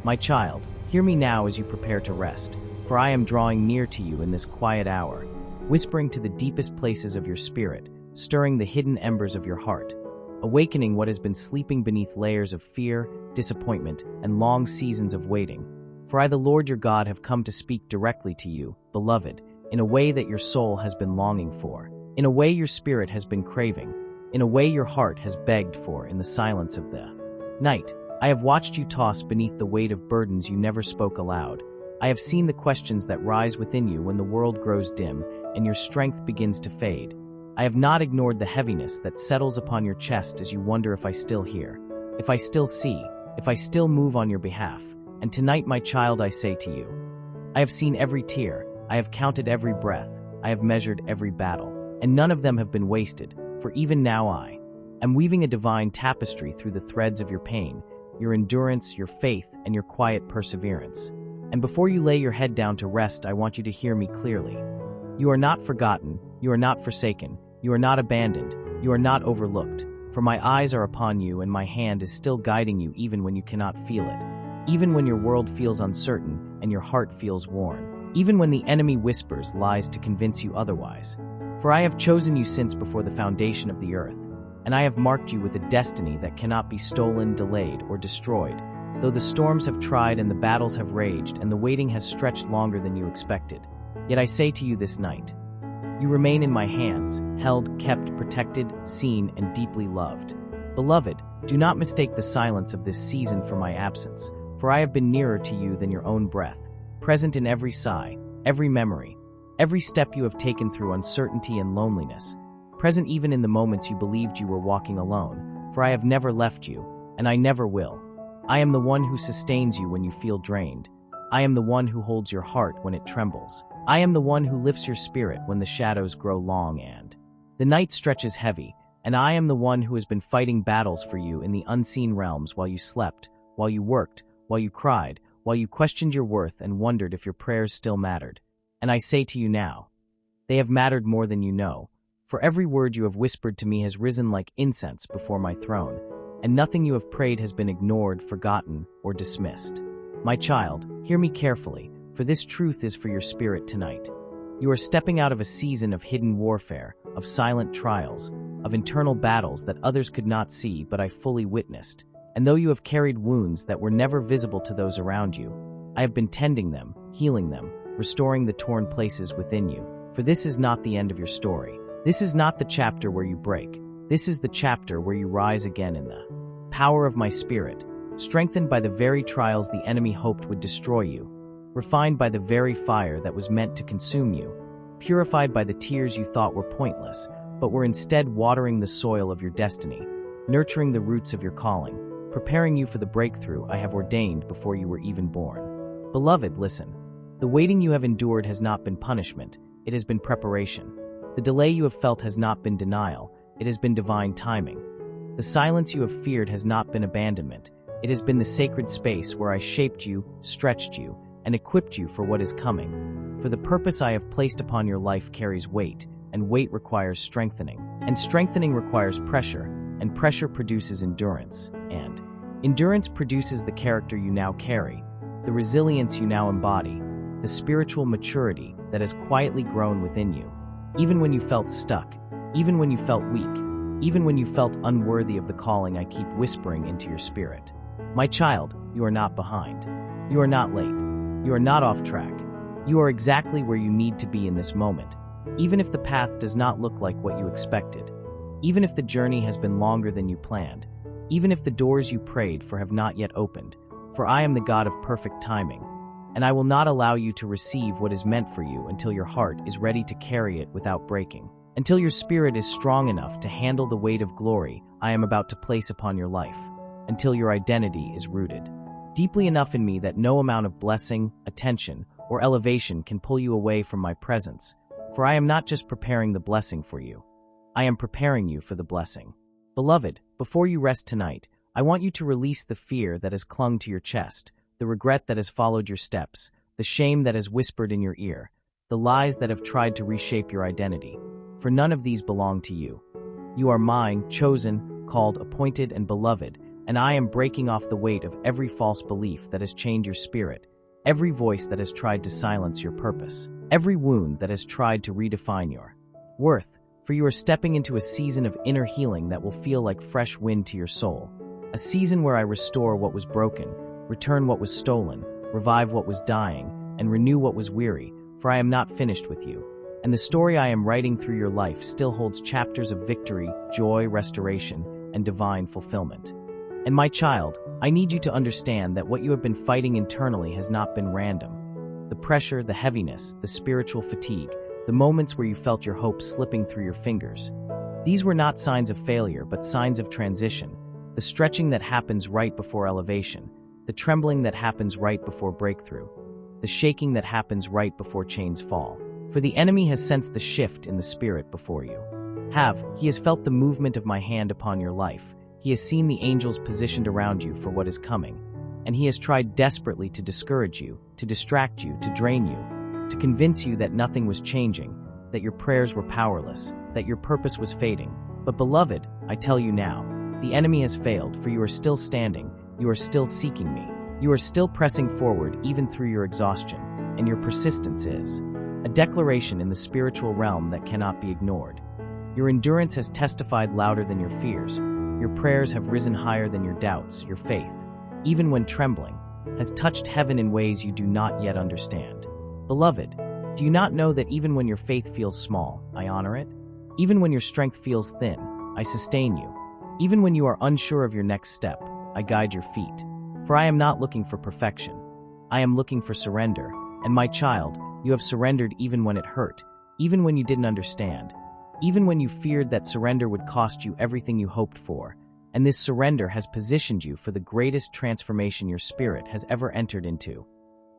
My child, hear me now as you prepare to rest, for I am drawing near to you in this quiet hour, whispering to the deepest places of your spirit, stirring the hidden embers of your heart, awakening what has been sleeping beneath layers of fear, disappointment, and long seasons of waiting. For I, the Lord your God, have come to speak directly to you, beloved, in a way that your soul has been longing for, in a way your spirit has been craving, in a way your heart has begged for in the silence of the night. I have watched you toss beneath the weight of burdens you never spoke aloud. I have seen the questions that rise within you when the world grows dim and your strength begins to fade. I have not ignored the heaviness that settles upon your chest as you wonder if I still hear, if I still see, if I still move on your behalf. And tonight, my child, I say to you, I have seen every tear, I have counted every breath, I have measured every battle, and none of them have been wasted, for even now I am weaving a divine tapestry through the threads of your pain, your endurance, your faith, and your quiet perseverance. And before you lay your head down to rest, I want you to hear me clearly. You are not forgotten, you are not forsaken, you are not abandoned, you are not overlooked, for my eyes are upon you and my hand is still guiding you even when you cannot feel it. Even when your world feels uncertain and your heart feels worn. Even when the enemy whispers lies to convince you otherwise. For I have chosen you since before the foundation of the earth, and I have marked you with a destiny that cannot be stolen, delayed, or destroyed. Though the storms have tried and the battles have raged and the waiting has stretched longer than you expected, yet I say to you this night, you remain in my hands, held, kept, protected, seen, and deeply loved. Beloved, do not mistake the silence of this season for my absence. For I have been nearer to you than your own breath, present in every sigh, every memory, every step you have taken through uncertainty and loneliness, present even in the moments you believed you were walking alone, for I have never left you, and I never will. I am the one who sustains you when you feel drained. I am the one who holds your heart when it trembles. I am the one who lifts your spirit when the shadows grow long and the night stretches heavy, and I am the one who has been fighting battles for you in the unseen realms while you slept, while you worked, while you cried, while you questioned your worth and wondered if your prayers still mattered. And I say to you now, they have mattered more than you know, for every word you have whispered to me has risen like incense before my throne, and nothing you have prayed has been ignored, forgotten, or dismissed. My child, hear me carefully, for this truth is for your spirit tonight. You are stepping out of a season of hidden warfare, of silent trials, of internal battles that others could not see but I fully witnessed. And though you have carried wounds that were never visible to those around you, I have been tending them, healing them, restoring the torn places within you. For this is not the end of your story. This is not the chapter where you break. This is the chapter where you rise again in the power of my spirit, strengthened by the very trials the enemy hoped would destroy you, refined by the very fire that was meant to consume you, purified by the tears you thought were pointless, but were instead watering the soil of your destiny, nurturing the roots of your calling, preparing you for the breakthrough I have ordained before you were even born. Beloved, listen. The waiting you have endured has not been punishment, it has been preparation. The delay you have felt has not been denial, it has been divine timing. The silence you have feared has not been abandonment, it has been the sacred space where I shaped you, stretched you, and equipped you for what is coming. For the purpose I have placed upon your life carries weight, and weight requires strengthening, and strengthening requires pressure, and pressure produces endurance, and endurance produces the character you now carry, the resilience you now embody, the spiritual maturity that has quietly grown within you. Even when you felt stuck, even when you felt weak, even when you felt unworthy of the calling I keep whispering into your spirit. My child, you are not behind. You are not late. You are not off track. You are exactly where you need to be in this moment, even if the path does not look like what you expected. Even if the journey has been longer than you planned, even if the doors you prayed for have not yet opened, for I am the God of perfect timing, and I will not allow you to receive what is meant for you until your heart is ready to carry it without breaking, until your spirit is strong enough to handle the weight of glory I am about to place upon your life, until your identity is rooted deeply enough in me that no amount of blessing, attention, or elevation can pull you away from my presence, for I am not just preparing the blessing for you. I am preparing you for the blessing. Beloved, before you rest tonight, I want you to release the fear that has clung to your chest, the regret that has followed your steps, the shame that has whispered in your ear, the lies that have tried to reshape your identity. For none of these belong to you. You are mine, chosen, called, appointed, and beloved, and I am breaking off the weight of every false belief that has chained your spirit, every voice that has tried to silence your purpose, every wound that has tried to redefine your worth, for you are stepping into a season of inner healing that will feel like fresh wind to your soul, a season where I restore what was broken, return what was stolen, revive what was dying, and renew what was weary, for I am not finished with you. And the story I am writing through your life still holds chapters of victory, joy, restoration, and divine fulfillment. And my child, I need you to understand that what you have been fighting internally has not been random. The pressure, the heaviness, the spiritual fatigue, the moments where you felt your hope slipping through your fingers. These were not signs of failure, but signs of transition. The stretching that happens right before elevation, the trembling that happens right before breakthrough, the shaking that happens right before chains fall. For the enemy has sensed the shift in the spirit before you. He has felt the movement of my hand upon your life. He has seen the angels positioned around you for what is coming. And he has tried desperately to discourage you, to distract you, to drain you, to convince you that nothing was changing, that your prayers were powerless, that your purpose was fading. But beloved, I tell you now, the enemy has failed, for you are still standing, you are still seeking me, you are still pressing forward even through your exhaustion, and your persistence is a declaration in the spiritual realm that cannot be ignored. Your endurance has testified louder than your fears. Your prayers have risen higher than your doubts. Your faith, even when trembling, has touched heaven in ways you do not yet understand. Beloved, do you not know that even when your faith feels small, I honor it? Even when your strength feels thin, I sustain you. Even when you are unsure of your next step, I guide your feet. For I am not looking for perfection. I am looking for surrender. And my child, you have surrendered even when it hurt, even when you didn't understand, even when you feared that surrender would cost you everything you hoped for. And this surrender has positioned you for the greatest transformation your spirit has ever entered into.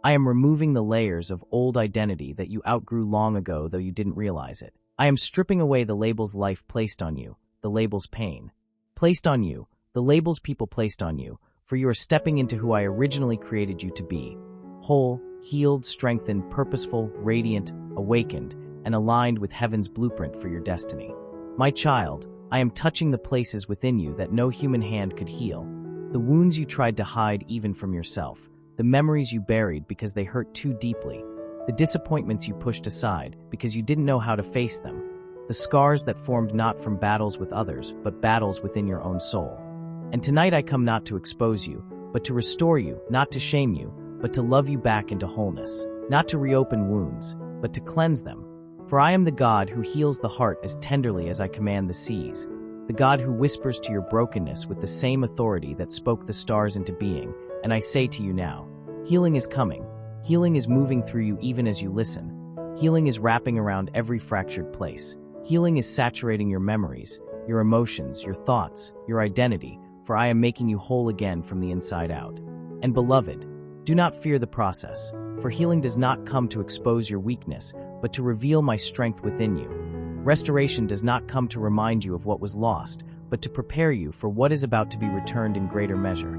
I am removing the layers of old identity that you outgrew long ago, though you didn't realize it. I am stripping away the labels life placed on you, the labels pain placed on you, the labels people placed on you, for you are stepping into who I originally created you to be. Whole, healed, strengthened, purposeful, radiant, awakened, and aligned with heaven's blueprint for your destiny. My child, I am touching the places within you that no human hand could heal, the wounds you tried to hide even from yourself, the memories you buried because they hurt too deeply, the disappointments you pushed aside because you didn't know how to face them, the scars that formed not from battles with others, but battles within your own soul. And tonight I come not to expose you, but to restore you, not to shame you, but to love you back into wholeness, not to reopen wounds, but to cleanse them. For I am the God who heals the heart as tenderly as I command the seas, the God who whispers to your brokenness with the same authority that spoke the stars into being. And I say to you now, healing is coming. Healing is moving through you even as you listen. Healing is wrapping around every fractured place. Healing is saturating your memories, your emotions, your thoughts, your identity, for I am making you whole again from the inside out. And beloved, do not fear the process, for healing does not come to expose your weakness, but to reveal my strength within you. Restoration does not come to remind you of what was lost, but to prepare you for what is about to be returned in greater measure.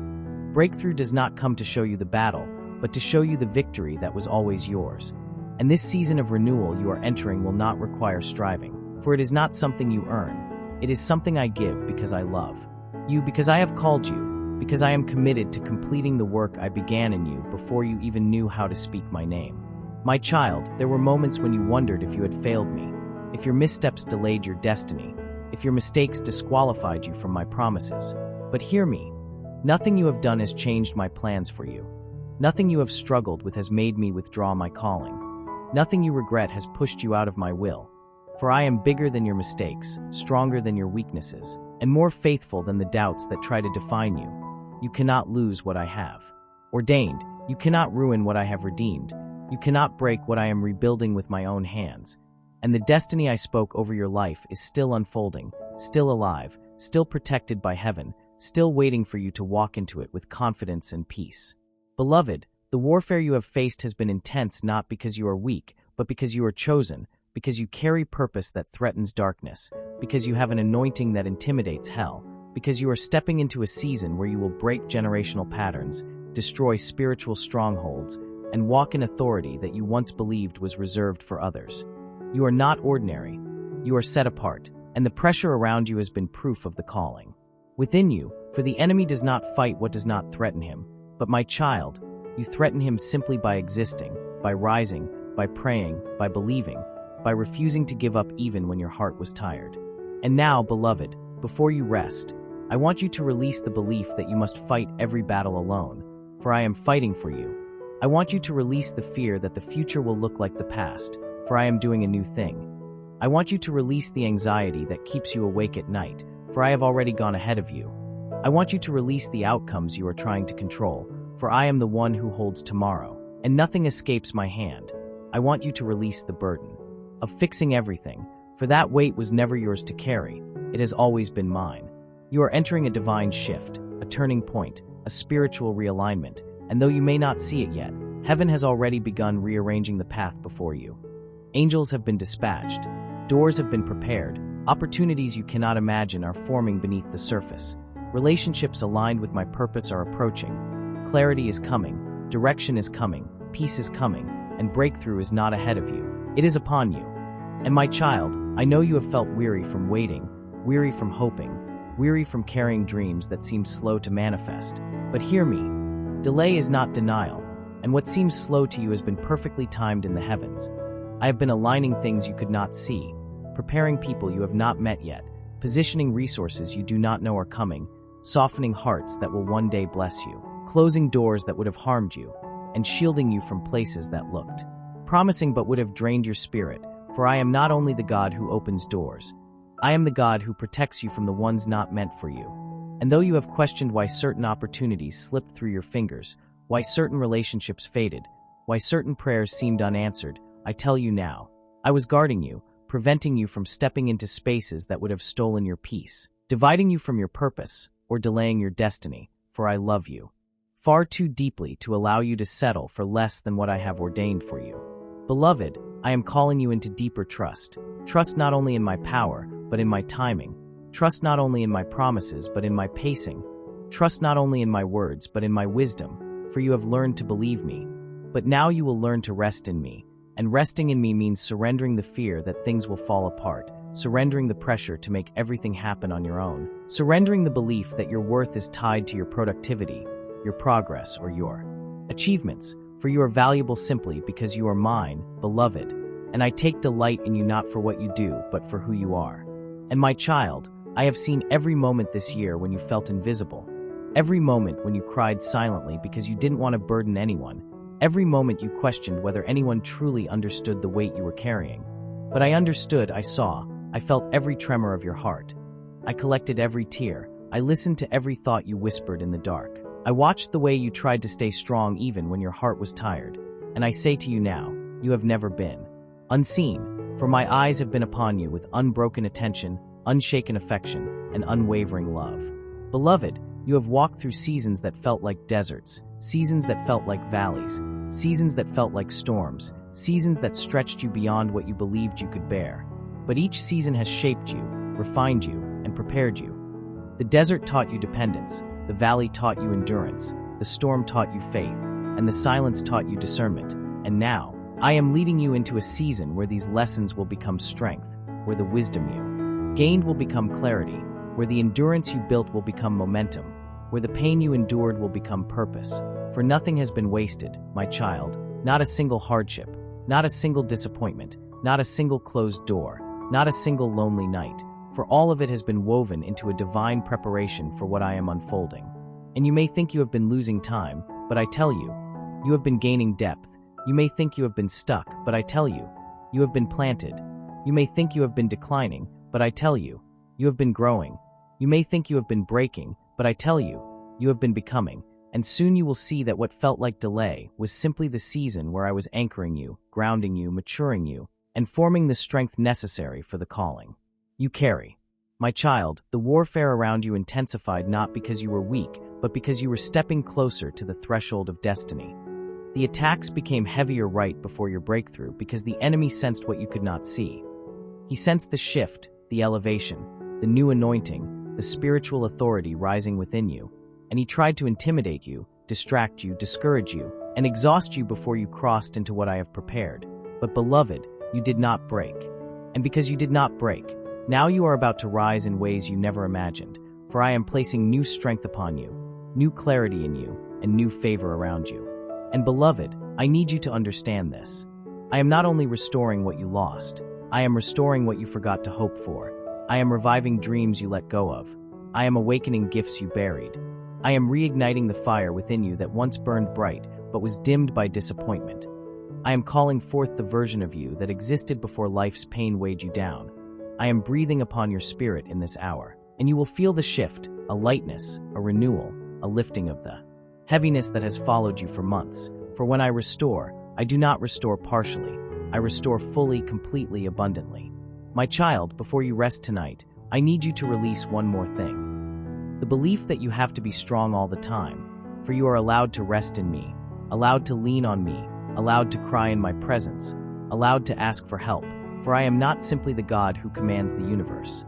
Breakthrough does not come to show you the battle, but to show you the victory that was always yours. And this season of renewal you are entering will not require striving, for it is not something you earn. It is something I give because I love you, because I have called you, because I am committed to completing the work I began in you before you even knew how to speak my name. My child, there were moments when you wondered if you had failed me, if your missteps delayed your destiny, if your mistakes disqualified you from my promises. But hear me, nothing you have done has changed my plans for you. Nothing you have struggled with has made me withdraw my calling. Nothing you regret has pushed you out of my will. For I am bigger than your mistakes, stronger than your weaknesses, and more faithful than the doubts that try to define you. You cannot lose what I have ordained. You cannot ruin what I have redeemed. You cannot break what I am rebuilding with my own hands. And the destiny I spoke over your life is still unfolding, still alive, still protected by heaven, still waiting for you to walk into it with confidence and peace. Beloved, the warfare you have faced has been intense not because you are weak, but because you are chosen, because you carry purpose that threatens darkness, because you have an anointing that intimidates hell, because you are stepping into a season where you will break generational patterns, destroy spiritual strongholds, and walk in authority that you once believed was reserved for others. You are not ordinary. You are set apart, and the pressure around you has been proof of the calling. within you, for the enemy does not fight what does not threaten him. But my child, you threaten him simply by existing, by rising, by praying, by believing, by refusing to give up even when your heart was tired. And now, beloved, before you rest, I want you to release the belief that you must fight every battle alone, for I am fighting for you. I want you to release the fear that the future will look like the past, for I am doing a new thing. I want you to release the anxiety that keeps you awake at night, for I have already gone ahead of you. I want you to release the outcomes you are trying to control, for I am the one who holds tomorrow, and nothing escapes my hand. I want you to release the burden of fixing everything, for that weight was never yours to carry, it has always been mine. You are entering a divine shift, a turning point, a spiritual realignment, and though you may not see it yet, heaven has already begun rearranging the path before you. Angels have been dispatched, doors have been prepared, opportunities you cannot imagine are forming beneath the surface. Relationships aligned with my purpose are approaching. Clarity is coming, direction is coming, peace is coming, and breakthrough is not ahead of you. It is upon you. And my child, I know you have felt weary from waiting, weary from hoping, weary from carrying dreams that seem slow to manifest. But hear me, delay is not denial, and what seems slow to you has been perfectly timed in the heavens. I have been aligning things you could not see, preparing people you have not met yet, positioning resources you do not know are coming, softening hearts that will one day bless you, closing doors that would have harmed you, and shielding you from places that looked promising but would have drained your spirit, for I am not only the God who opens doors, I am the God who protects you from the ones not meant for you. And though you have questioned why certain opportunities slipped through your fingers, why certain relationships faded, why certain prayers seemed unanswered, I tell you now, I was guarding you, preventing you from stepping into spaces that would have stolen your peace, dividing you from your purpose, or delaying your destiny, for I love you far too deeply to allow you to settle for less than what I have ordained for you. Beloved, I am calling you into deeper trust. Trust not only in my power, but in my timing. Trust not only in my promises, but in my pacing. Trust not only in my words, but in my wisdom, for you have learned to believe me. But now you will learn to rest in me, and resting in me means surrendering the fear that things will fall apart, surrendering the pressure to make everything happen on your own, surrendering the belief that your worth is tied to your productivity, your progress, or your achievements, for you are valuable simply because you are mine, beloved, and I take delight in you not for what you do, but for who you are. And my child, I have seen every moment this year when you felt invisible, every moment when you cried silently because you didn't want to burden anyone, every moment you questioned whether anyone truly understood the weight you were carrying. But I understood, I saw, I felt every tremor of your heart. I collected every tear, I listened to every thought you whispered in the dark. I watched the way you tried to stay strong even when your heart was tired, and I say to you now, you have never been unseen, for my eyes have been upon you with unbroken attention, unshaken affection, and unwavering love. Beloved, you have walked through seasons that felt like deserts, seasons that felt like valleys, seasons that felt like storms, seasons that stretched you beyond what you believed you could bear. But each season has shaped you, refined you, and prepared you. The desert taught you dependence, the valley taught you endurance, the storm taught you faith, and the silence taught you discernment. And now, I am leading you into a season where these lessons will become strength, where the wisdom you gained will become clarity, where the endurance you built will become momentum, where the pain you endured will become purpose. For nothing has been wasted, my child, not a single hardship, not a single disappointment, not a single closed door, not a single lonely night, for all of it has been woven into a divine preparation for what I am unfolding. And you may think you have been losing time, but I tell you, you have been gaining depth. You may think you have been stuck, but I tell you, you have been planted. You may think you have been declining, but I tell you, you have been growing. You may think you have been breaking, but I tell you, you have been becoming. And soon you will see that what felt like delay was simply the season where I was anchoring you, grounding you, maturing you, and forming the strength necessary for the calling you carry. My child, the warfare around you intensified not because you were weak, but because you were stepping closer to the threshold of destiny. The attacks became heavier right before your breakthrough because the enemy sensed what you could not see. He sensed the shift, the elevation, the new anointing, the spiritual authority rising within you, and he tried to intimidate you, distract you, discourage you, and exhaust you before you crossed into what I have prepared. But beloved, you did not break. And because you did not break, now you are about to rise in ways you never imagined. for I am placing new strength upon you, new clarity in you, and new favor around you. And beloved, I need you to understand this. I am not only restoring what you lost, I am restoring what you forgot to hope for. I am reviving dreams you let go of. I am awakening gifts you buried. I am reigniting the fire within you that once burned bright but was dimmed by disappointment. I am calling forth the version of you that existed before life's pain weighed you down. I am breathing upon your spirit in this hour, and you will feel the shift, a lightness, a renewal, a lifting of the heaviness that has followed you for months. For when I restore, I do not restore partially. I restore fully, completely, abundantly. My child, before you rest tonight, I need you to release one more thing. The belief that you have to be strong all the time, for you are allowed to rest in me, allowed to lean on me, allowed to cry in my presence, allowed to ask for help, for I am not simply the God who commands the universe.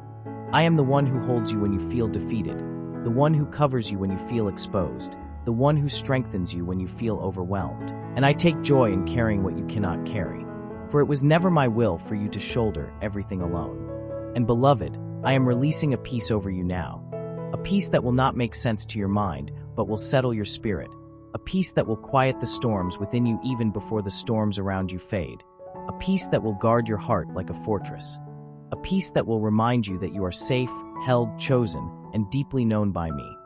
I am the one who holds you when you feel defeated, the one who covers you when you feel exposed, the one who strengthens you when you feel overwhelmed. And I take joy in carrying what you cannot carry, for it was never my will for you to shoulder everything alone. And beloved, I am releasing a peace over you now, a peace that will not make sense to your mind, but will settle your spirit, a peace that will quiet the storms within you even before the storms around you fade, a peace that will guard your heart like a fortress, a peace that will remind you that you are safe, held, chosen, and deeply known by me.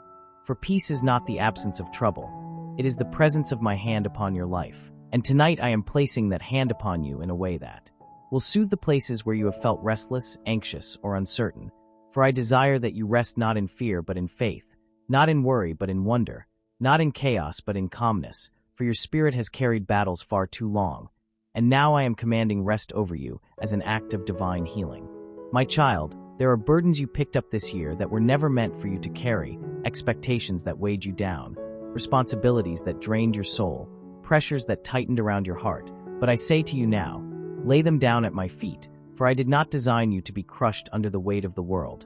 For peace is not the absence of trouble, it is the presence of my hand upon your life. And tonight I am placing that hand upon you in a way that will soothe the places where you have felt restless, anxious, or uncertain. For I desire that you rest not in fear but in faith, not in worry but in wonder, not in chaos but in calmness, for your spirit has carried battles far too long. And now I am commanding rest over you as an act of divine healing. My child, there are burdens you picked up this year that were never meant for you to carry, expectations that weighed you down, responsibilities that drained your soul, pressures that tightened around your heart. But I say to you now, lay them down at my feet, for I did not design you to be crushed under the weight of the world.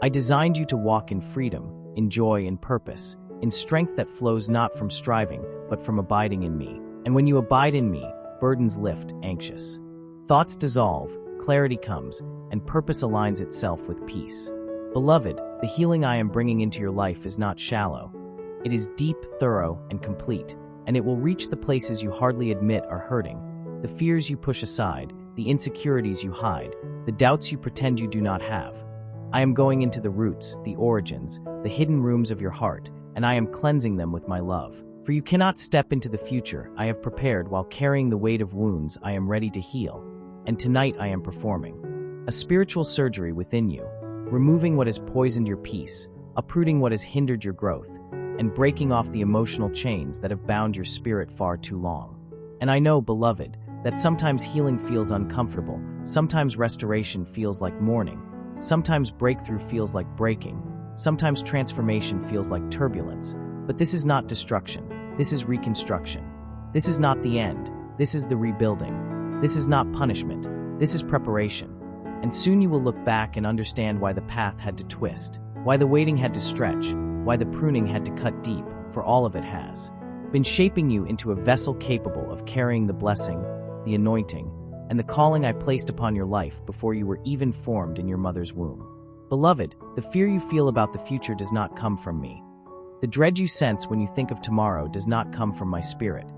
I designed you to walk in freedom, in joy and purpose, in strength that flows not from striving, but from abiding in me. And when you abide in me, burdens lift, anxious. Thoughts dissolve, clarity comes, and purpose aligns itself with peace. Beloved, the healing I am bringing into your life is not shallow. It is deep, thorough, and complete, and it will reach the places you hardly admit are hurting, the fears you push aside, the insecurities you hide, the doubts you pretend you do not have. I am going into the roots, the origins, the hidden rooms of your heart, and I am cleansing them with my love. For you cannot step into the future I have prepared while carrying the weight of wounds I am ready to heal. And tonight I am performing a spiritual surgery within you, removing what has poisoned your peace, uprooting what has hindered your growth, and breaking off the emotional chains that have bound your spirit far too long. And I know, beloved, that sometimes healing feels uncomfortable, sometimes restoration feels like mourning, sometimes breakthrough feels like breaking, sometimes transformation feels like turbulence. But this is not destruction, this is reconstruction. This is not the end, this is the rebuilding. This is not punishment, this is preparation. And soon you will look back and understand why the path had to twist, why the waiting had to stretch, why the pruning had to cut deep, for all of it has been shaping you into a vessel capable of carrying the blessing, the anointing, and the calling I placed upon your life before you were even formed in your mother's womb. Beloved, the fear you feel about the future does not come from me. The dread you sense when you think of tomorrow does not come from my spirit.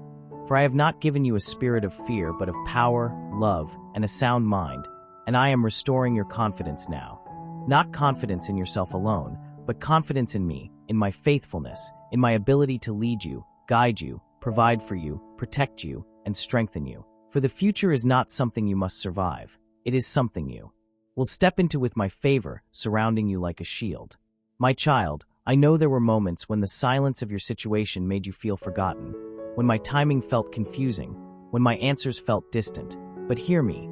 For I have not given you a spirit of fear, but of power, love, and a sound mind, and I am restoring your confidence now. Not confidence in yourself alone, but confidence in me, in my faithfulness, in my ability to lead you, guide you, provide for you, protect you, and strengthen you. For the future is not something you must survive. It is something you will step into with my favor, surrounding you like a shield. My child, I know there were moments when the silence of your situation made you feel forgotten, when my timing felt confusing, when my answers felt distant. But hear me.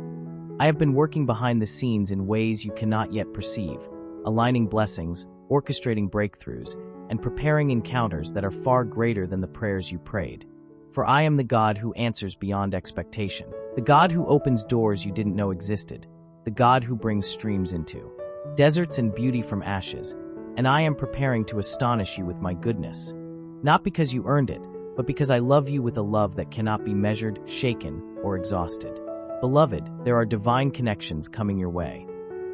I have been working behind the scenes in ways you cannot yet perceive, aligning blessings, orchestrating breakthroughs, and preparing encounters that are far greater than the prayers you prayed. For I am the God who answers beyond expectation, the God who opens doors you didn't know existed, the God who brings streams into deserts and beauty from ashes, and I am preparing to astonish you with my goodness, not because you earned it, but because I love you with a love that cannot be measured, shaken, or exhausted. Beloved, there are divine connections coming your way.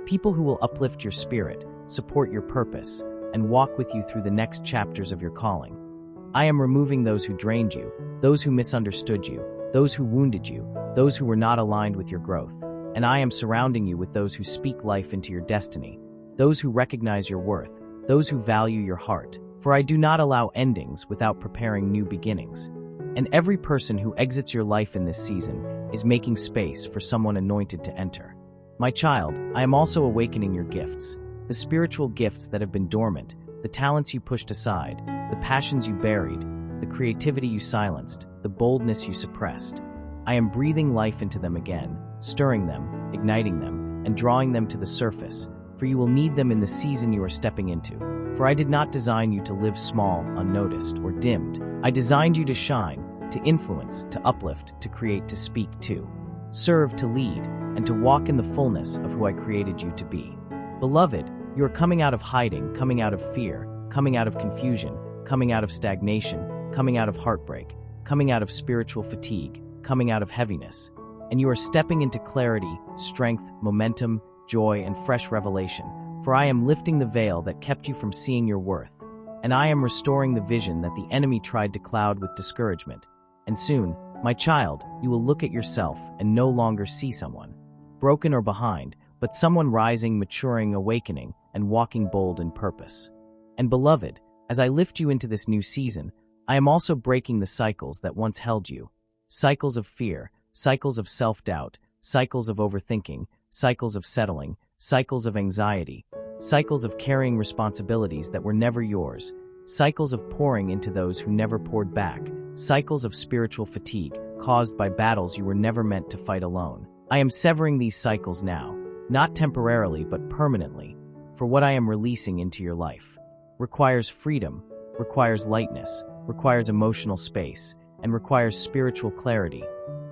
People who will uplift your spirit, support your purpose, and walk with you through the next chapters of your calling. I am removing those who drained you, those who misunderstood you, those who wounded you, those who were not aligned with your growth, and I am surrounding you with those who speak life into your destiny, those who recognize your worth, those who value your heart, for I do not allow endings without preparing new beginnings. And every person who exits your life in this season is making space for someone anointed to enter. My child, I am also awakening your gifts, the spiritual gifts that have been dormant, the talents you pushed aside, the passions you buried, the creativity you silenced, the boldness you suppressed. I am breathing life into them again, stirring them, igniting them, and drawing them to the surface, for you will need them in the season you are stepping into. For I did not design you to live small, unnoticed, or dimmed. I designed you to shine, to influence, to uplift, to create, to speak to, serve, to lead, and to walk in the fullness of who I created you to be. Beloved, you are coming out of hiding, coming out of fear, coming out of confusion, coming out of stagnation, coming out of heartbreak, coming out of spiritual fatigue, coming out of heaviness, and you are stepping into clarity, strength, momentum, joy, and fresh revelation. For I am lifting the veil that kept you from seeing your worth, and I am restoring the vision that the enemy tried to cloud with discouragement. And soon, my child, you will look at yourself and no longer see someone broken or behind, but someone rising, maturing, awakening, and walking bold in purpose. And beloved, as I lift you into this new season, I am also breaking the cycles that once held you. Cycles of fear, cycles of self-doubt, cycles of overthinking, cycles of settling, cycles of anxiety, cycles of carrying responsibilities that were never yours, cycles of pouring into those who never poured back, cycles of spiritual fatigue caused by battles you were never meant to fight alone. I am severing these cycles now, not temporarily but permanently, for what I am releasing into your life requires freedom, requires lightness, requires emotional space, and requires spiritual clarity.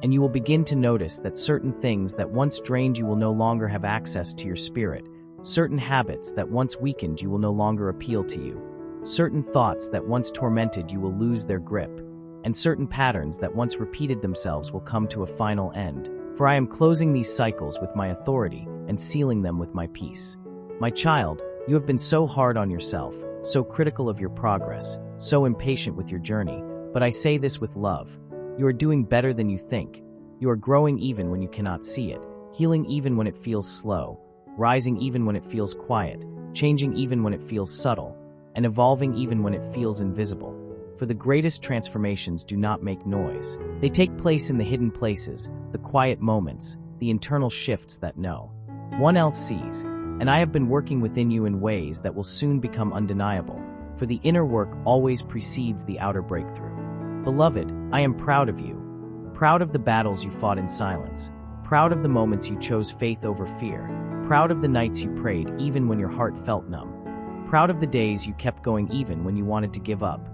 And you will begin to notice that certain things that once drained you will no longer have access to your spirit. Certain habits that once weakened you will no longer appeal to you. Certain thoughts that once tormented you will lose their grip. And certain patterns that once repeated themselves will come to a final end. For I am closing these cycles with my authority and sealing them with my peace. My child, you have been so hard on yourself, so critical of your progress, so impatient with your journey, but I say this with love. You are doing better than you think. You are growing even when you cannot see it, healing even when it feels slow, rising even when it feels quiet, changing even when it feels subtle, and evolving even when it feels invisible. For the greatest transformations do not make noise. They take place in the hidden places, the quiet moments, the internal shifts that no one else sees. And I have been working within you in ways that will soon become undeniable, for the inner work always precedes the outer breakthrough. Beloved, I am proud of you. Proud of the battles you fought in silence. Proud of the moments you chose faith over fear. Proud of the nights you prayed even when your heart felt numb. Proud of the days you kept going even when you wanted to give up.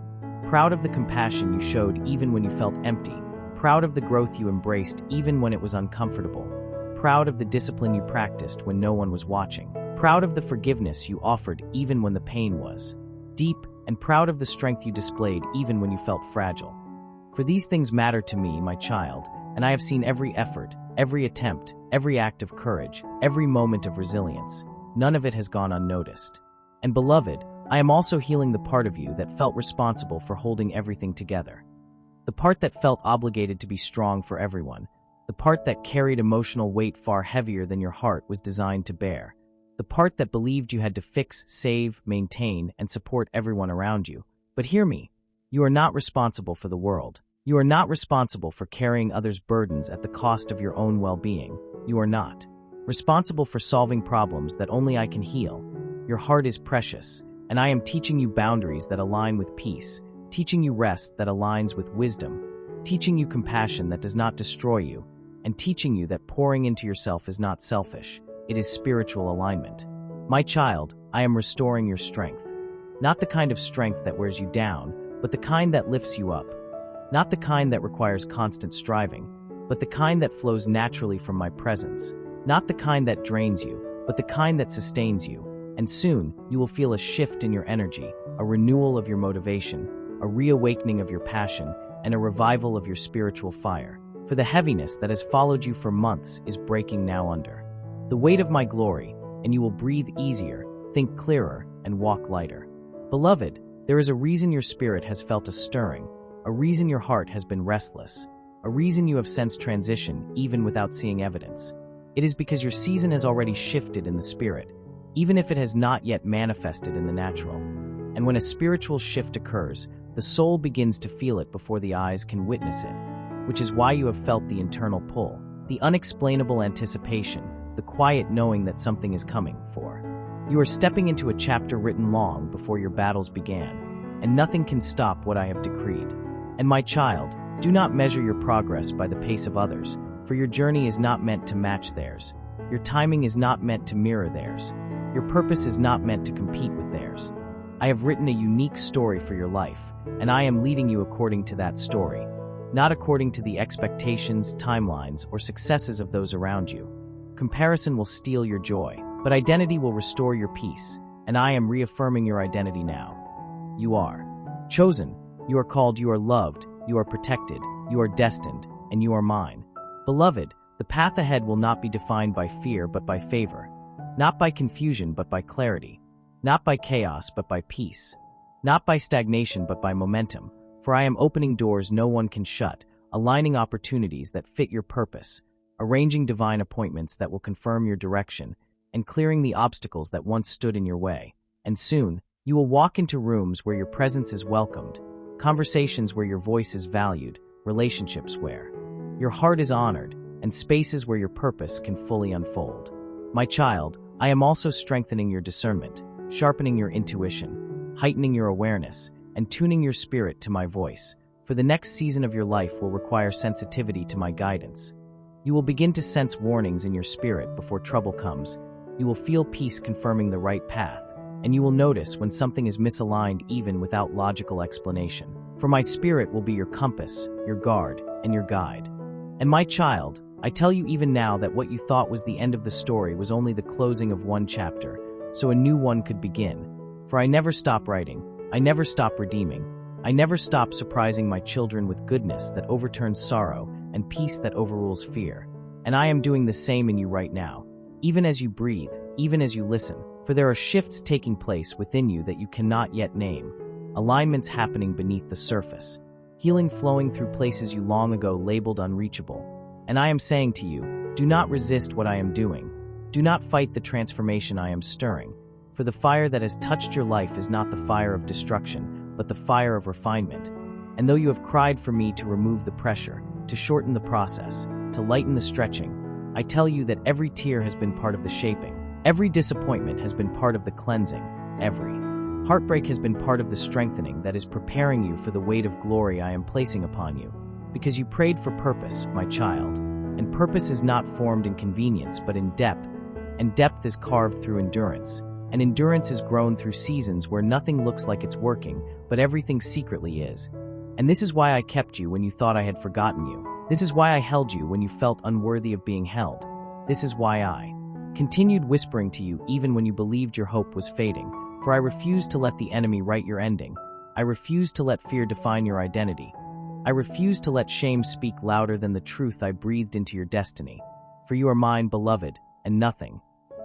Proud of the compassion you showed even when you felt empty. Proud of the growth you embraced even when it was uncomfortable. Proud of the discipline you practiced when no one was watching. Proud of the forgiveness you offered even when the pain was deep, and proud of the strength you displayed even when you felt fragile. For these things matter to me, my child, and I have seen every effort, every attempt, every act of courage, every moment of resilience. None of it has gone unnoticed. And beloved, I am also healing the part of you that felt responsible for holding everything together. The part that felt obligated to be strong for everyone. The part that carried emotional weight far heavier than your heart was designed to bear. The part that believed you had to fix, save, maintain, and support everyone around you. But hear me, you are not responsible for the world. You are not responsible for carrying others' burdens at the cost of your own well-being. You are not responsible for solving problems that only I can heal. Your heart is precious, and I am teaching you boundaries that align with peace, teaching you rest that aligns with wisdom, teaching you compassion that does not destroy you, and teaching you that pouring into yourself is not selfish, it is spiritual alignment. My child, I am restoring your strength. Not the kind of strength that wears you down, but the kind that lifts you up. Not the kind that requires constant striving, but the kind that flows naturally from my presence. Not the kind that drains you, but the kind that sustains you. And soon, you will feel a shift in your energy, a renewal of your motivation, a reawakening of your passion, and a revival of your spiritual fire. For the heaviness that has followed you for months is breaking now under the weight of my glory, and you will breathe easier, think clearer, and walk lighter. Beloved, there is a reason your spirit has felt a stirring, a reason your heart has been restless, a reason you have sensed transition even without seeing evidence. It is because your season has already shifted in the spirit, even if it has not yet manifested in the natural. And when a spiritual shift occurs, the soul begins to feel it before the eyes can witness it, which is why you have felt the internal pull, the unexplainable anticipation, the quiet knowing that something is coming for. You are stepping into a chapter written long before your battles began, and nothing can stop what I have decreed. And my child, do not measure your progress by the pace of others, for your journey is not meant to match theirs. Your timing is not meant to mirror theirs. Your purpose is not meant to compete with theirs. I have written a unique story for your life, and I am leading you according to that story, not according to the expectations, timelines, or successes of those around you. Comparison will steal your joy, but identity will restore your peace, and I am reaffirming your identity now. You are chosen, you are called, you are loved, you are protected, you are destined, and you are mine. Beloved, the path ahead will not be defined by fear but by favor, not by confusion but by clarity, not by chaos but by peace, not by stagnation but by momentum, for I am opening doors no one can shut, aligning opportunities that fit your purpose, arranging divine appointments that will confirm your direction, and clearing the obstacles that once stood in your way. And soon, you will walk into rooms where your presence is welcomed, conversations where your voice is valued, relationships where your heart is honored, and spaces where your purpose can fully unfold. My child, I am also strengthening your discernment, sharpening your intuition, heightening your awareness, and tuning your spirit to my voice, for the next season of your life will require sensitivity to my guidance. You will begin to sense warnings in your spirit before trouble comes. You will feel peace confirming the right path, and you will notice when something is misaligned even without logical explanation. For my spirit will be your compass, your guard, and your guide. And my child, I tell you even now that what you thought was the end of the story was only the closing of one chapter, so a new one could begin. For I never stop writing, I never stop redeeming, I never stop surprising my children with goodness that overturns sorrow and peace that overrules fear. And I am doing the same in you right now, even as you breathe, even as you listen, for there are shifts taking place within you that you cannot yet name, alignments happening beneath the surface, healing flowing through places you long ago labeled unreachable. And I am saying to you, do not resist what I am doing. Do not fight the transformation I am stirring, for the fire that has touched your life is not the fire of destruction, but the fire of refinement. And though you have cried for me to remove the pressure, to shorten the process, to lighten the stretching, I tell you that every tear has been part of the shaping, every disappointment has been part of the cleansing, every heartbreak has been part of the strengthening that is preparing you for the weight of glory I am placing upon you. Because you prayed for purpose, my child, and purpose is not formed in convenience but in depth, and depth is carved through endurance, and endurance is grown through seasons where nothing looks like it's working, but everything secretly is. And this is why I kept you when you thought I had forgotten you. This is why I held you when you felt unworthy of being held. This is why I continued whispering to you even when you believed your hope was fading, for I refused to let the enemy write your ending. I refused to let fear define your identity. I refuse to let shame speak louder than the truth I breathed into your destiny. For you are mine, beloved, and nothing,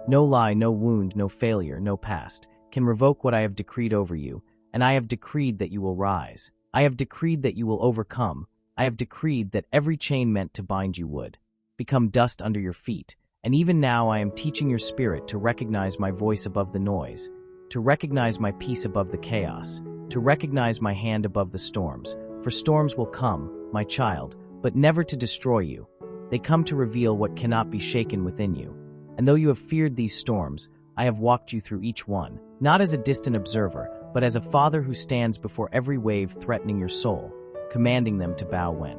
no lie, no wound, no failure, no past, can revoke what I have decreed over you, and I have decreed that you will rise. I have decreed that you will overcome. I have decreed that every chain meant to bind you would become dust under your feet, and even now I am teaching your spirit to recognize my voice above the noise, to recognize my peace above the chaos, to recognize my hand above the storms. For storms will come, my child, but never to destroy you. They come to reveal what cannot be shaken within you. And though you have feared these storms, I have walked you through each one, not as a distant observer, but as a father who stands before every wave threatening your soul, commanding them to bow when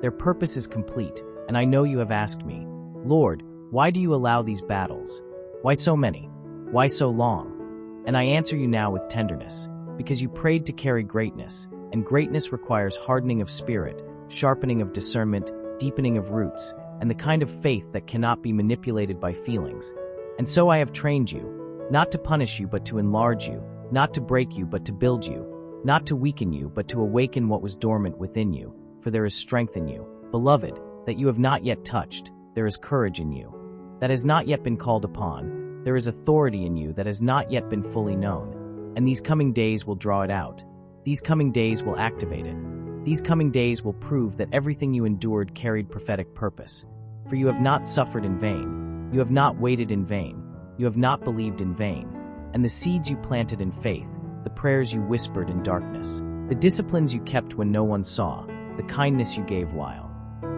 their purpose is complete. And I know you have asked me, Lord, why do you allow these battles? Why so many? Why so long? And I answer you now with tenderness, because you prayed to carry greatness, and greatness requires hardening of spirit, sharpening of discernment, deepening of roots, and the kind of faith that cannot be manipulated by feelings. And so I have trained you, not to punish you but to enlarge you, not to break you but to build you, not to weaken you but to awaken what was dormant within you, for there is strength in you, beloved, that you have not yet touched. There is courage in you that has not yet been called upon. There is authority in you that has not yet been fully known. and these coming days will draw it out. These coming days will activate it. These coming days will prove that everything you endured carried prophetic purpose. For you have not suffered in vain. You have not waited in vain. You have not believed in vain. And the seeds you planted in faith, the prayers you whispered in darkness, the disciplines you kept when no one saw, the kindness you gave while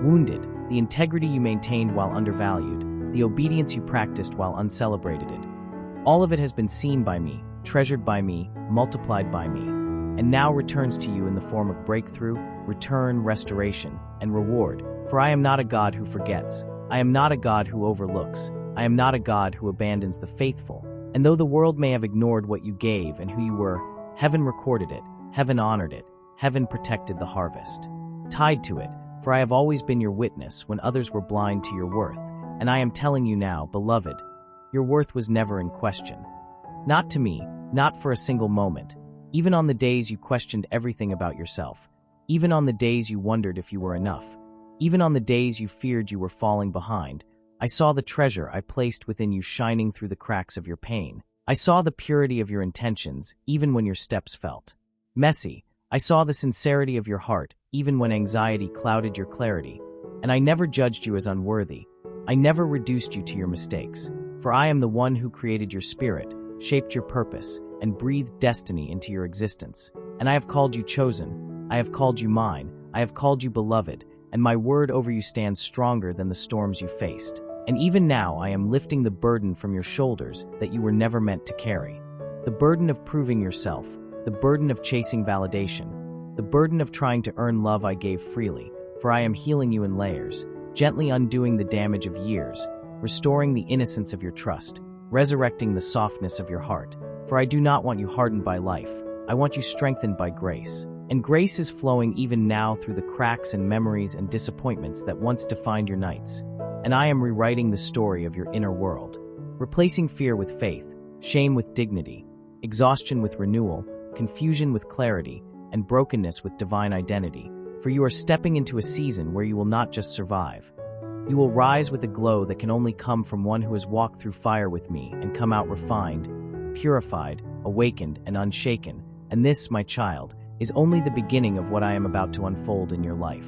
wounded, the integrity you maintained while undervalued, the obedience you practiced while uncelebrated, all of it has been seen by me, treasured by me, multiplied by me, and now returns to you in the form of breakthrough, return, restoration, and reward. For I am not a God who forgets. I am not a God who overlooks. I am not a God who abandons the faithful. And though the world may have ignored what you gave and who you were, heaven recorded it, heaven honored it, heaven protected the harvest. Tied to it, for I have always been your witness when others were blind to your worth, and I am telling you now, beloved, your worth was never in question. Not to me, not for a single moment, even on the days you questioned everything about yourself, even on the days you wondered if you were enough, even on the days you feared you were falling behind. I saw the treasure I placed within you shining through the cracks of your pain. I saw the purity of your intentions, even when your steps felt messy. I saw the sincerity of your heart, even when anxiety clouded your clarity. And I never judged you as unworthy. I never reduced you to your mistakes. For I am the one who created your spirit, shaped your purpose, and breathed destiny into your existence. And I have called you chosen. I have called you mine. I have called you beloved. And my word over you stands stronger than the storms you faced. And even now I am lifting the burden from your shoulders that you were never meant to carry. The burden of proving yourself, the burden of chasing validation, the burden of trying to earn love I gave freely, for I am healing you in layers, gently undoing the damage of years, restoring the innocence of your trust, resurrecting the softness of your heart. For I do not want you hardened by life, I want you strengthened by grace. And grace is flowing even now through the cracks and memories and disappointments that once defined your nights. And I am rewriting the story of your inner world, replacing fear with faith, shame with dignity, exhaustion with renewal, confusion with clarity, and brokenness with divine identity. For you are stepping into a season where you will not just survive. You will rise with a glow that can only come from one who has walked through fire with me and come out refined, purified, awakened, and unshaken. And this, my child, is only the beginning of what I am about to unfold in your life.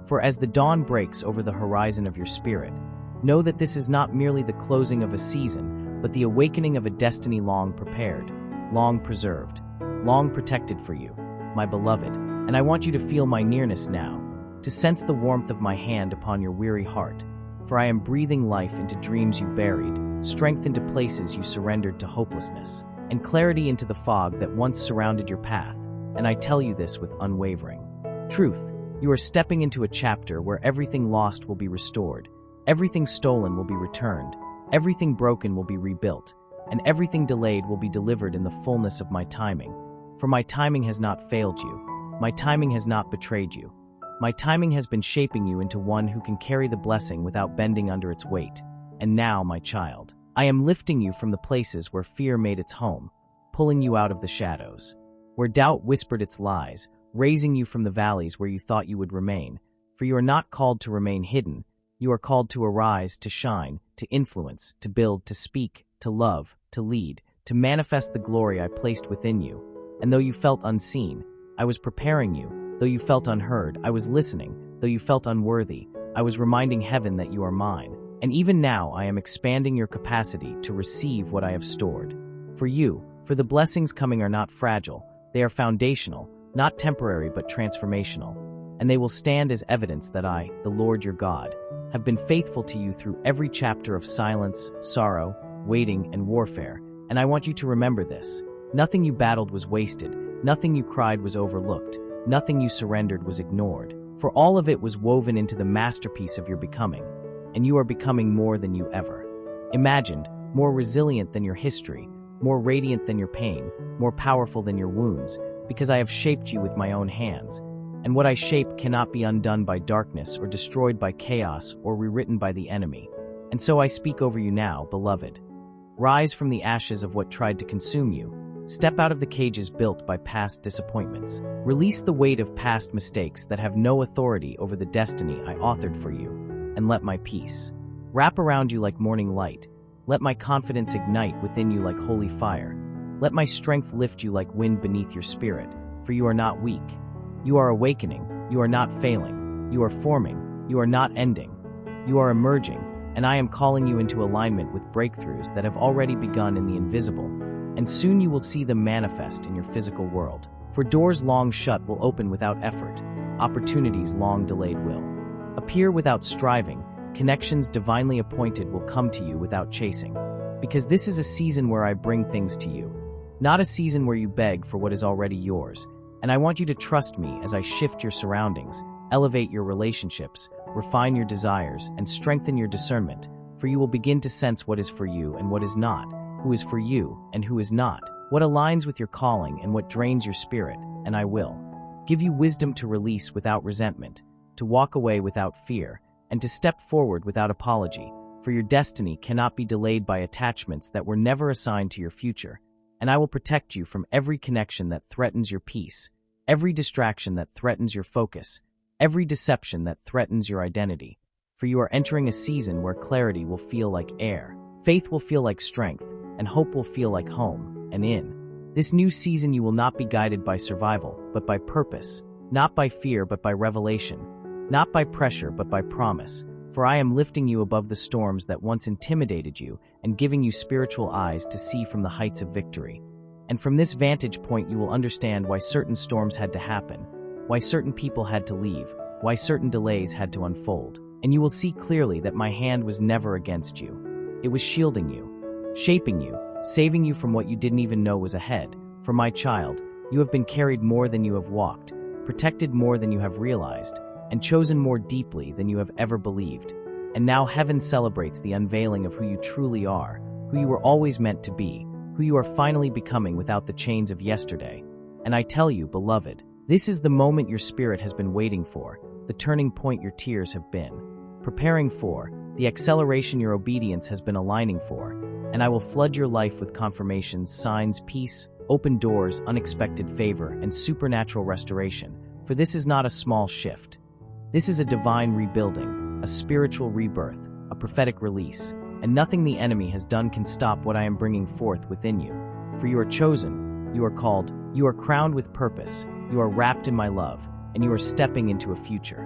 For as the dawn breaks over the horizon of your spirit, know that this is not merely the closing of a season, but the awakening of a destiny long prepared, long preserved, long protected for you, my beloved. And I want you to feel my nearness now, to sense the warmth of my hand upon your weary heart. For I am breathing life into dreams you buried, strength into places you surrendered to hopelessness, and clarity into the fog that once surrounded your path. And I tell you this with unwavering truth. You are stepping into a chapter where everything lost will be restored, everything stolen will be returned, everything broken will be rebuilt, and everything delayed will be delivered in the fullness of my timing. For my timing has not failed you. My timing has not betrayed you. My timing has been shaping you into one who can carry the blessing without bending under its weight. And now, my child, I am lifting you from the places where fear made its home, pulling you out of the shadows, where doubt whispered its lies, raising you from the valleys where you thought you would remain. For you are not called to remain hidden. You are called to arise, to shine, to influence, to build, to speak, to love, to lead, to manifest the glory I placed within you. And though you felt unseen, I was preparing you. Though you felt unheard, I was listening. Though you felt unworthy, I was reminding heaven that you are mine. And even now I am expanding your capacity to receive what I have stored. For you, for the blessings coming are not fragile, they are foundational, not temporary but transformational. And they will stand as evidence that I, the Lord your God, have been faithful to you through every chapter of silence, sorrow, waiting, and warfare. And I want you to remember this. Nothing you battled was wasted. Nothing you cried was overlooked. Nothing you surrendered was ignored. For all of it was woven into the masterpiece of your becoming. And you are becoming more than you ever imagined, more resilient than your history, more radiant than your pain, more powerful than your wounds, because I have shaped you with my own hands. And what I shape cannot be undone by darkness or destroyed by chaos or rewritten by the enemy. And so I speak over you now, beloved. Rise from the ashes of what tried to consume you. Step out of the cages built by past disappointments. Release the weight of past mistakes that have no authority over the destiny I authored for you. And let my peace wrap around you like morning light. Let my confidence ignite within you like holy fire. Let my strength lift you like wind beneath your spirit, for you are not weak. You are awakening, you are not failing, you are forming, you are not ending. You are emerging, and I am calling you into alignment with breakthroughs that have already begun in the invisible, and soon you will see them manifest in your physical world. For doors long shut will open without effort, opportunities long delayed will appear without striving, connections divinely appointed will come to you without chasing. Because this is a season where I bring things to you, not a season where you beg for what is already yours, and I want you to trust me as I shift your surroundings, elevate your relationships, refine your desires, and strengthen your discernment, for you will begin to sense what is for you and what is not, who is for you and who is not, what aligns with your calling and what drains your spirit, and I will give you wisdom to release without resentment, to walk away without fear, and to step forward without apology, for your destiny cannot be delayed by attachments that were never assigned to your future, and I will protect you from every connection that threatens your peace, every distraction that threatens your focus, every deception that threatens your identity, for you are entering a season where clarity will feel like air, faith will feel like strength, and hope will feel like home. And in this new season you will not be guided by survival, but by purpose, not by fear but by revelation, not by pressure but by promise, for I am lifting you above the storms that once intimidated you and giving you spiritual eyes to see from the heights of victory. And from this vantage point you will understand why certain storms had to happen, why certain people had to leave, why certain delays had to unfold. And you will see clearly that my hand was never against you. It was shielding you, shaping you, saving you from what you didn't even know was ahead. For my child, you have been carried more than you have walked, protected more than you have realized, and chosen more deeply than you have ever believed. And now heaven celebrates the unveiling of who you truly are, who you were always meant to be, who you are finally becoming without the chains of yesterday. And I tell you, beloved, this is the moment your spirit has been waiting for, the turning point your tears have been preparing for, the acceleration your obedience has been aligning for, and I will flood your life with confirmations, signs, peace, open doors, unexpected favor, and supernatural restoration. For this is not a small shift. This is a divine rebuilding, a spiritual rebirth, a prophetic release, and nothing the enemy has done can stop what I am bringing forth within you. For you are chosen, you are called, you are crowned with purpose, you are wrapped in my love, and you are stepping into a future.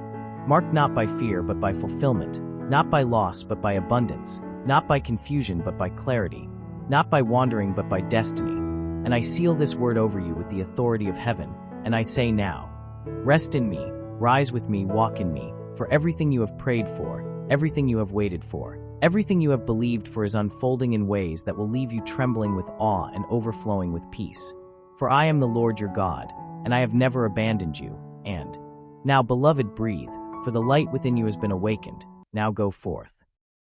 Marked not by fear but by fulfillment, not by loss but by abundance, not by confusion but by clarity, not by wandering but by destiny. And I seal this word over you with the authority of heaven, and I say now, rest in me, rise with me, walk in me, for everything you have prayed for, everything you have waited for, everything you have believed for is unfolding in ways that will leave you trembling with awe and overflowing with peace. For I am the Lord your God, and I have never abandoned you, and now, beloved, breathe, for the light within you has been awakened. Now go forth.